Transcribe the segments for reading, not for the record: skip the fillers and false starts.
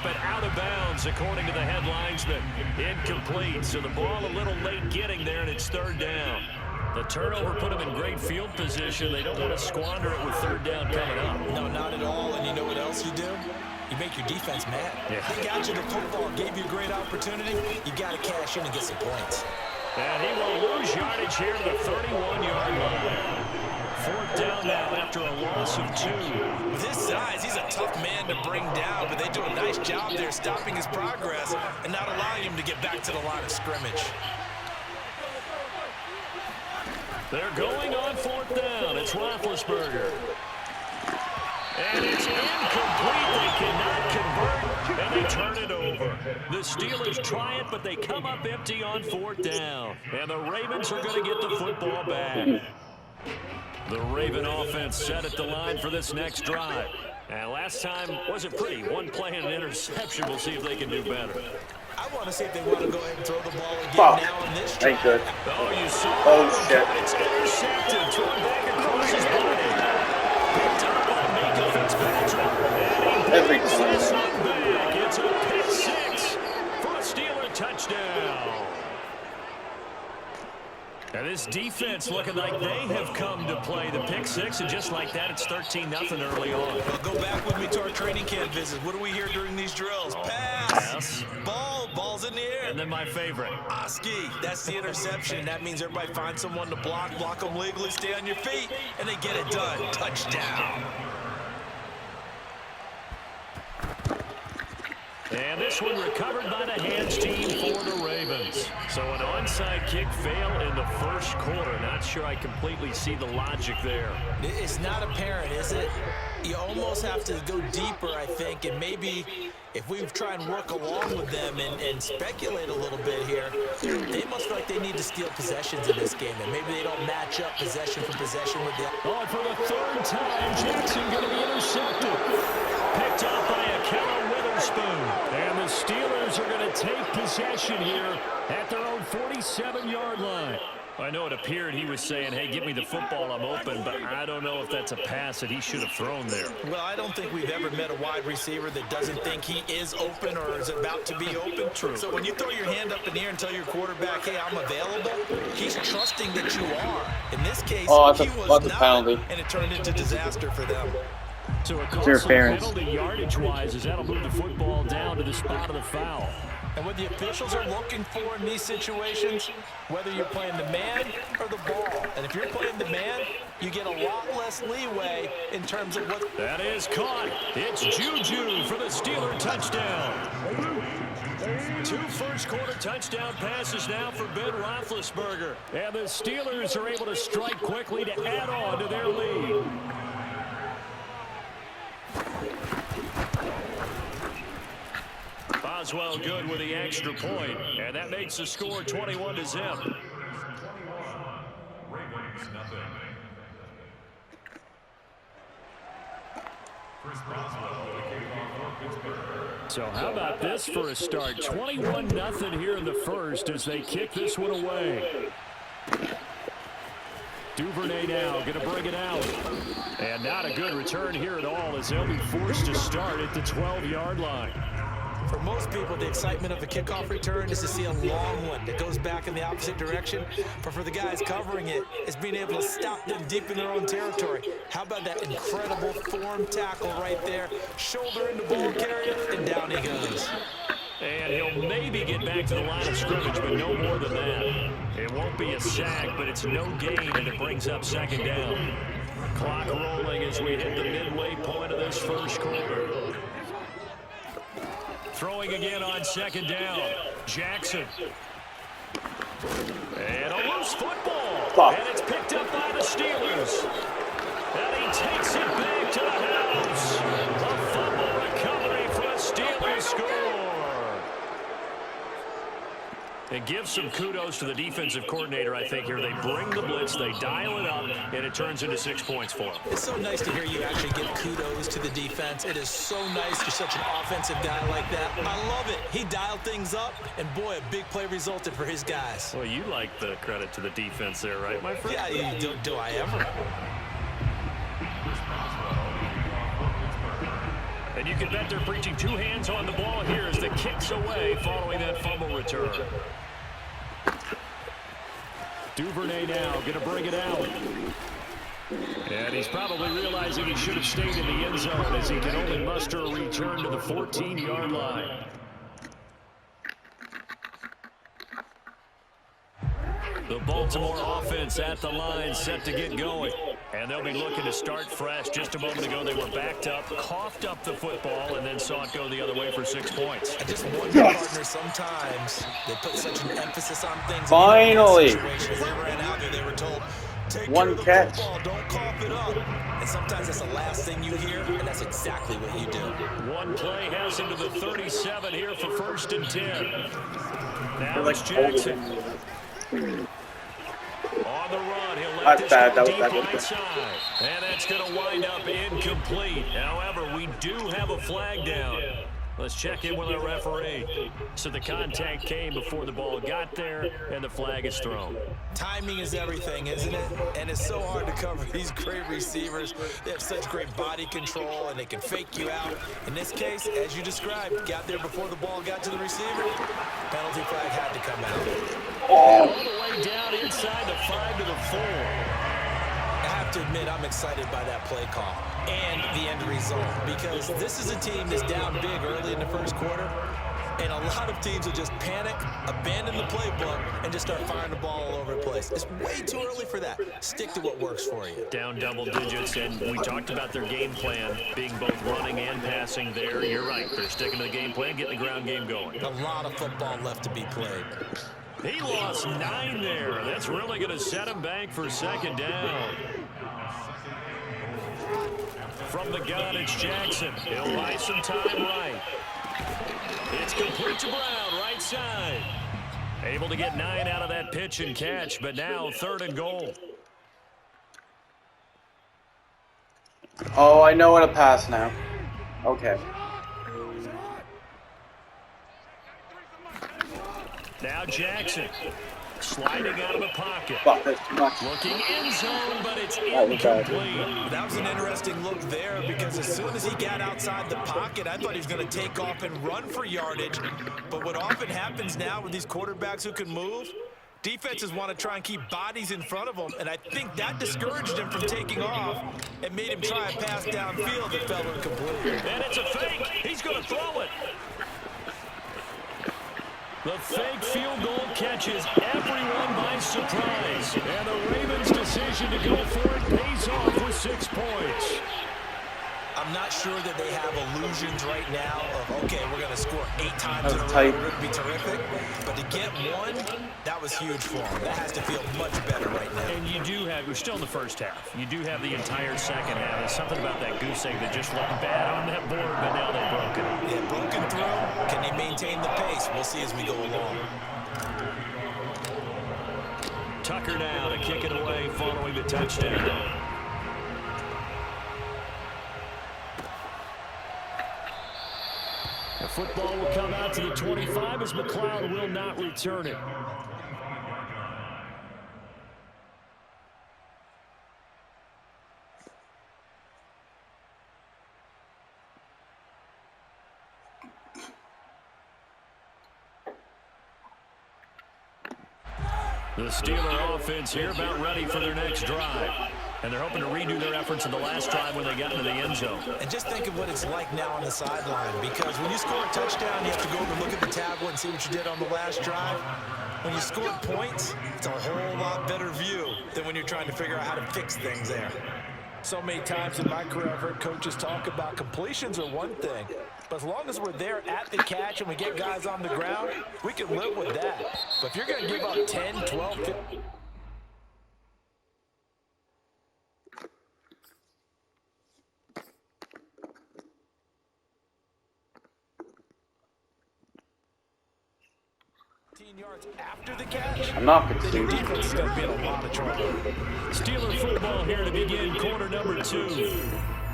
but out of bounds, according to the head linesman. Incomplete, so the ball a little late getting there, and it's third down. The turnover put them in great field position. They don't want to squander it with third down coming up. No, not at all. And you know what else you do? You make your defense mad. Yeah. They got you the football, gave you a great opportunity. You got to cash in and get some points. And he will lose yardage here to the 31-yard line. Fourth down now after a loss of 2. With his size, he's a tough man to bring down, but they do a nice job there stopping his progress and not allowing him to get back to the line of scrimmage. They're going on fourth down. It's Roethlisberger. And it's incomplete. They cannot convert, and they turn it over. The Steelers try it, but they come up empty on fourth down. And the Ravens are going to get the football back. The Raven offense set at the line for this next drive. And last time wasn't pretty. One play and an interception. We'll see if they can do better. I want to see if they want to go ahead and throw the ball again now in this drive. Ain't good. Oh, you saw Oh, shit. It's intercepted. Thrown back across his body. Picked up by Mika Fitzpatrick. Every time. Back. It's a pick 6 for a Steeler touchdown. And this defense looking like they have come to play the pick 6, and just like that, it's 13-0 early on. Well, go back with me to our training camp visits. What do we hear during these drills? Pass. Ball's in the air. And then my favorite. Oski, that's the interception. That means everybody finds someone to block them legally, stay on your feet, and they get it done. Touchdown. And this one recovered by the hands team for the Ravens. So an onside kick fail in the first quarter. Not sure I completely see the logic there. It's not apparent, is it? You almost have to go deeper, I think, and maybe if we try and work along with them and speculate a little bit here, they must feel like they need to steal possessions in this game, and maybe they don't match up possession for possession with the... Oh, for the third time, Jackson going to be intercepted. Picked up by a Kellen Witherspoon. And the Steelers are going to take possession here at their own 47-yard line. I know it appeared he was saying, hey, give me the football, I'm open, but I don't know if that's a pass that he should have thrown there. Well, I don't think we've ever met a wide receiver that doesn't think he is open or is about to be open. True. So when you throw your hand up in the air and tell your quarterback, hey, I'm available, he's trusting that you are. In this case, he was not, and it turned into disaster for them. So a costly penalty yardage-wise as that'll move the football down to the spot of the foul. And what the officials are looking for in these situations, whether you're playing the man or the ball. And if you're playing the man, you get a lot less leeway in terms of what... That is caught. It's Juju for the Steeler touchdown. 2 first-quarter touchdown passes now for Ben Roethlisberger. And the Steelers are able to strike quickly to add on to their lead. Boswell good with the extra point, and that makes the score 21-0. So how about this for a start? 21-0 here in the first as they kick this one away. Duvernay now going to bring it out. And not a good return here at all as they'll be forced to start at the 12-yard line. For most people, the excitement of a kickoff return is to see a long one that goes back in the opposite direction. But for the guys covering it, it's being able to stop them deep in their own territory. How about that incredible form tackle right there? Shoulder into ball carrier, and down he goes. And he'll maybe get back to the line of scrimmage, but no more than that. It won't be a sack, but it's no gain, and it brings up second down. Clock rolling as we hit the midway point of this first quarter. Throwing again on second down. Jackson. And a loose football. And it's picked up by the Steelers. And he takes it back to the house. A fumble recovery for a Steelers score. And give some kudos to the defensive coordinator, I think, here. They bring the blitz, they dial it up, and it turns into 6 points for them. It's so nice to hear you actually give kudos to the defense. It is so nice you're such an offensive guy like that. I love it. He dialed things up, and boy, a big play resulted for his guys. Well, you like the credit to the defense there, right, my friend? Yeah, do I ever? And you can bet they're preaching 2 hands on the ball walks away following that fumble return. Duvernay now going to bring it out. And he's probably realizing he should have stayed in the end zone as he can only muster a return to the 14-yard line. The Baltimore offense at the line set to get going. And they'll be looking to start fresh. Just a moment ago, they were backed up, coughed up the football, and then saw it go the other way for 6 points. I just wonder, partner, sometimes they put such an emphasis on things. Finally. They ran out there, they were told, take One care of the catch. football, don't cough it up. And sometimes that's the last thing you hear, and that's exactly what you do. One play has him to the 37 here for 1st and 10. Now it's Jackson. On the run, he'll let this go deep right side. And that's going to wind up incomplete. However, we do have a flag down. Let's check in with our referee. So the contact came before the ball got there, and the flag is thrown. Timing is everything, isn't it? And it's so hard to cover these great receivers. They have such great body control, and they can fake you out. In this case, as you described, got there before the ball got to the receiver. Penalty flag had to come out. All the way down inside the 5 to the 4. I have to admit, I'm excited by that play call and the end result, because this is a team that's down big early in the first quarter, and a lot of teams will just panic, abandon the playbook, and just start firing the ball all over the place. It's way too early for that. Stick to what works for you. Down double digits, and we talked about their game plan being both running and passing there. You're right. They're sticking to the game plan, getting the ground game going. A lot of football left to be played. He lost 9 there. That's really going to set him back for 2nd down. From the gun, it's Jackson. He'll buy some time right. It's complete to Brown, right side. Able to get 9 out of that pitch and catch, but now 3rd and goal. Oh, I know what to pass now. Okay. Now Jackson sliding out of the pocket. Fuck, that's too much. Looking in zone, but it's bad. incomplete. That was an interesting look there, because as soon as he got outside the pocket, I thought he was going to take off and run for yardage. But what often happens now with these quarterbacks who can move, defenses want to try and keep bodies in front of them, and I think that discouraged him from taking off and made him try a pass downfield that fell incomplete. And it's a fake. He's going to throw it. The fake field goal catches everyone by surprise. And the Ravens' decision to go for it pays off with 6 points. I'm not sure that they have illusions right now of, okay, we're going to score 8 times in a row. tight. It would be terrific. But to get 1, that was huge for them. That has to feel much better right now. And you do have, we're still in the first half. You do have the entire second half. There's something about that goose egg that just looked bad on that board, but now they've broken it. Yeah, broken through. Can they maintain the pace? We'll see as we go along. Tucker now to kick it away following the touchdown. The football will come out to the 25 as McLeod will not return it. The Steeler offense here about ready for their next drive. And they're hoping to redo their efforts in the last drive when they got into the end zone. And just think of what it's like now on the sideline, because when you score a touchdown, you have to go over and look at the tablet and see what you did on the last drive. When you score points, it's a whole lot better view than when you're trying to figure out how to fix things there. So many times in my career, I've heard coaches talk about completions are one thing, but as long as we're there at the catch and we get guys on the ground, we can live with that. But if you're going to give up 10, 12, 15... yards after the catch, I'm not the conceding. defense is going to be in a lot of trouble. Steeler football here to begin quarter number 2.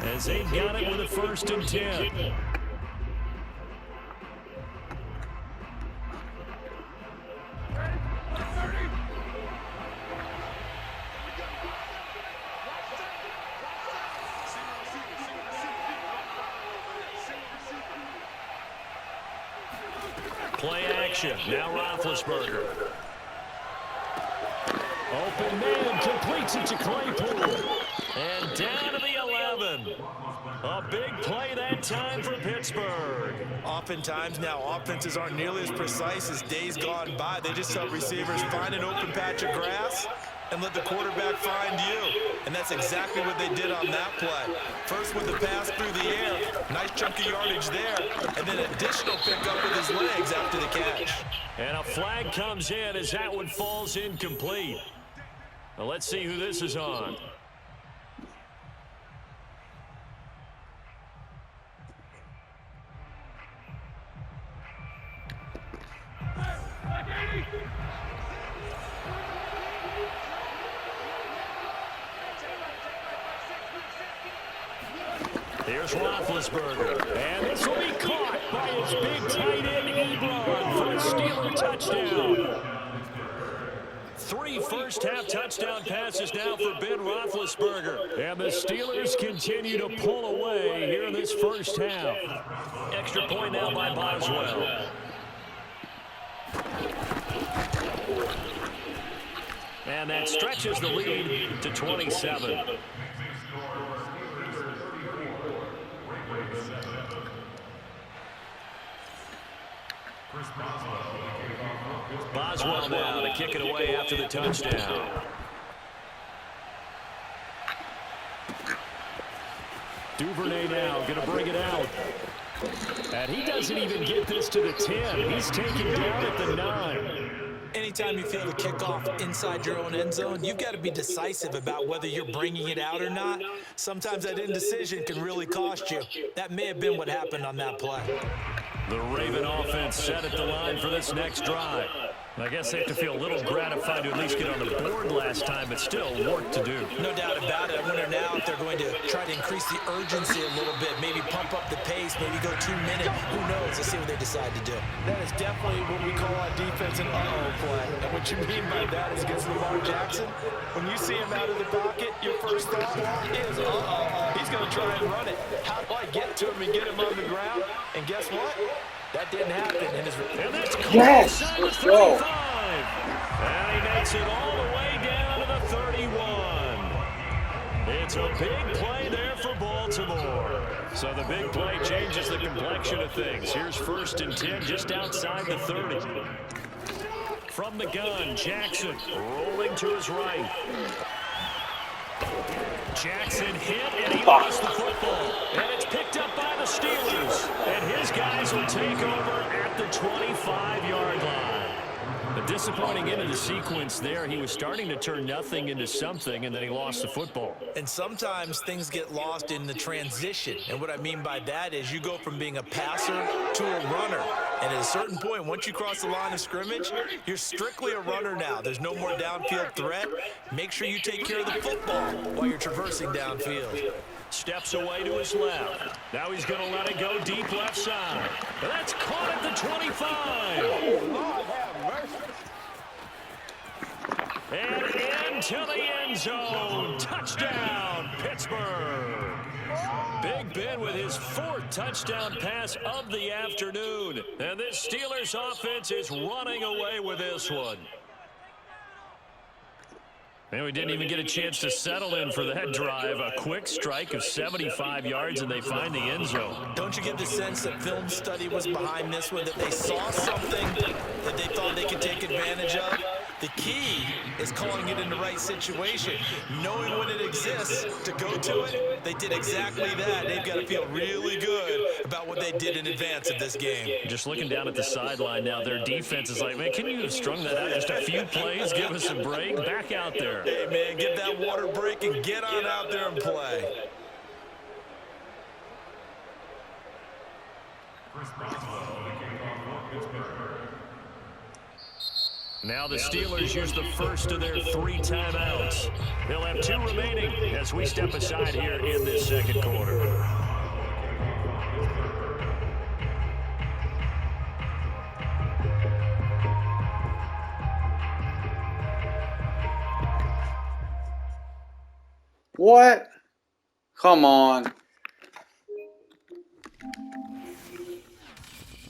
As they've got it with a 1st and 10. Play action. Now Roethlisberger. Open man, completes it to Claypool. And down to the 11. A big play that time for Pittsburgh. Oftentimes now, offenses aren't nearly as precise as days gone by. They just help receivers find an open patch of grass and let the quarterback find you. And that's exactly what they did on that play. First with the pass through the air, nice chunk of yardage there, and then additional pickup with his legs after the catch. And a flag comes in as that one falls incomplete. Well, let's see who this is on. Here's Roethlisberger, and this will be caught by his big tight end Ebron for a Steeler touchdown. 3 first-half touchdown passes now for Ben Roethlisberger, and the Steelers continue to pull away here in this first half. Extra point now by Boswell. And that stretches the lead to 27. Boswell now to kick it away after the touchdown. Duvernay now going to bring it out. And he doesn't even get this to the 10. He's taken down at the 9. Anytime you feel the kickoff inside your own end zone, you've got to be decisive about whether you're bringing it out or not. Sometimes that indecision can really cost you. That may have been what happened on that play. The Raven offense set at the line for this next drive. I guess they have to feel a little gratified to at least get on the board last time, but still work to do. No doubt about it. I wonder now if they're going to try to increase the urgency a little bit, maybe pump up the pace, maybe go 2 minutes. Who knows? Let's see what they decide to do. That is definitely what we call on defense an uh-oh play. And what you mean by that is against Lamar Jackson, when you see him out of the pocket, your first thought is, uh-oh, he's going to try and run it. How do I get to him and get him on the ground? And guess what? That didn't happen. And that's yes, let's go. And he makes it all the way down to the 31. It's a big play there for Baltimore. So the big play changes the complexion of things. Here's 1st and 10 just outside the 30. From the gun, Jackson rolling to his right. Jackson hit, and he lost the football. And it's picked up by the Steelers. And his guys will take over at the 25-yard line. A disappointing end of the sequence there. He was starting to turn nothing into something, and then he lost the football. And sometimes things get lost in the transition. And what I mean by that is you go from being a passer to a runner. And at a certain point, once you cross the line of scrimmage, you're strictly a runner now. There's no more downfield threat. Make sure you take care of the football while you're traversing downfield. Steps away to his left. Now he's going to let it go deep left side. And that's caught at the 25. Lord have mercy. And into the end zone. Touchdown, Pittsburgh. Big Ben with his 4th touchdown pass of the afternoon. And this Steelers offense is running away with this one. And we didn't even get a chance to settle in for that drive. A quick strike of 75 yards, and they find the end zone. Don't you get the sense that film study was behind this one, that they saw something that they thought they could take advantage of? The key is calling it in the right situation. Knowing when it exists to go to it, they did exactly that. They've got to feel really good about what they did in advance of this game. Just looking down at the sideline now, their defense is like, man, can you have strung that out just a few plays? Give us a break. Back out there. Hey, man, get that water break and get on out there and play. Now the Steelers use the first of their 3 timeouts. They'll have 2 remaining as we step aside here in this second quarter. What? Come on.